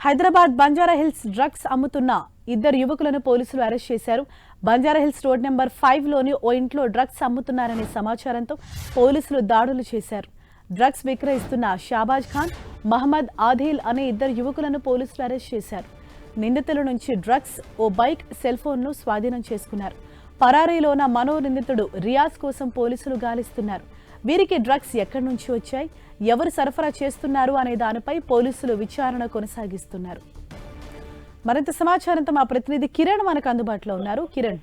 Hyderabad Banjara Hills drugs అమ్ముతున్న ఇద్దరు యువకులను పోలీసులు అరెస్ట్ చేశారు. బంజారాహిల్స్ రోడ్ నెంబర్ 5లోని ఓ ఇంట్లో డ్రగ్స్ అమ్ముతున్నారనే సమాచారంతో పోలీసులు దాడులు చేశారు. డ్రగ్స్ విక్రయిస్తున్న షాబాజ్ ఖాన్, మహమ్మద్ ఆదిల్ అనే ఇద్దరు యువకులను పోలీసులు అరెస్ట్ చేశారు. నిందితుల నుంచి డ్రగ్స్, ఓ బైక్, సెల్ ఫోన్ను స్వాధీనం చేసుకున్నారు. పరారీలో ఉన్న మరో నిందితుడు రియాజ్ కోసం పోలీసులు గాలిస్తున్నారు. వీరికి డ్రగ్స్ ఎక్కడి నుంచి వచ్చాయి, ఎవరు సరఫరా చేస్తున్నారు అనే దానిపై పోలీసులు విచారణ కొనసాగిస్తున్నారు. మరింత సమాచారంతో మా ప్రతినిధి కిరణ్ మనకు అందుబాటులో ఉన్నారు. కిరణ్,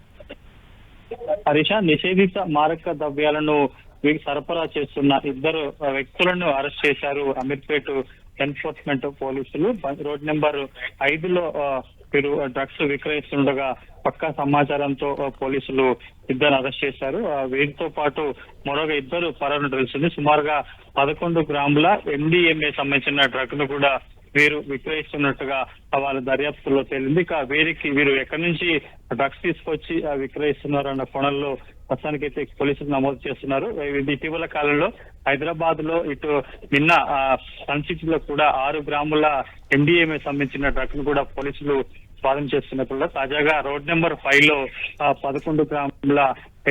హరీష, నిషేధిత మారక ద్రవ్యాలను సరఫరా చేస్తున్న ఇద్దరు వ్యక్తులను అరెస్ట్ చేశారు అమీర్పేట్ ఎన్ఫోర్స్మెంట్ పోలీసులు. రోడ్ నెంబర్ 5లో వీరు డ్రగ్స్ విక్రయిస్తుండగా పక్కా సమాచారంతో పోలీసులు ఇద్దరు అరెస్ట్ చేశారు. వీరితో పాటు మరొక ఇద్దరు పరారు తెలిసింది. సుమారుగా 11 గ్రాముల MDMA సంబంధించిన డ్రగ్ ను కూడా వీరు విక్రయిస్తున్నట్టుగా వాళ్ళ దర్యాప్తులో తేలింది. ఇక వీరు ఎక్కడి నుంచి డ్రగ్స్ తీసుకొచ్చి విక్రయిస్తున్నారు అన్న కోణంలో ప్రస్తుతానికైతే పోలీసులు నమోదు చేస్తున్నారు. ఇటీవల కాలంలో హైదరాబాద్ లో ఇటు నిన్న సన్ సిటీలో కూడా 6 గ్రాముల MDMA సంబంధించిన డ్రగ్ ను కూడా పోలీసులు స్వాధీనం చేస్తున్నప్పుడు తాజాగా రోడ్ నెంబర్ 5లో 11 గ్రాముల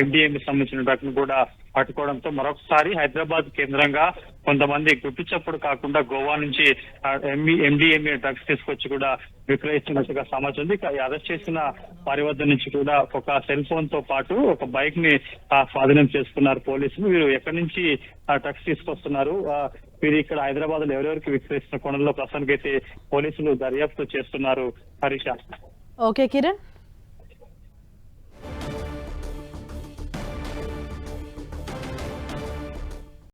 MDMA సంబంధించిన డ్రగ్ ను కూడా పట్టుకోవడంతో మరొకసారి హైదరాబాద్ కేంద్రంగా కొంతమంది గుట్టు చప్పుడు కాకుండా గోవా నుంచి MDMA డ్రగ్స్ తీసుకొచ్చి కూడా విక్రయిస్తున్నట్టుగా సమాచారం ఉంది. ఇక అరెస్ట్ చేసిన వారి వద్ద నుంచి కూడా ఒక సెల్ ఫోన్ తో పాటు ఒక బైక్ ని స్వాధీనం చేసుకున్నారు పోలీసులు. వీరు ఎక్కడి నుంచి డ్రగ్స్ తీసుకొస్తున్నారు, వీరు ఇక్కడ హైదరాబాద్ లో ఎవరెవరికి విక్రయిస్తున్న కోణంలో ప్రస్తుతానికైతే పోలీసులు దర్యాప్తు చేస్తున్నారు. హరీష. ఓకే కిరణ్.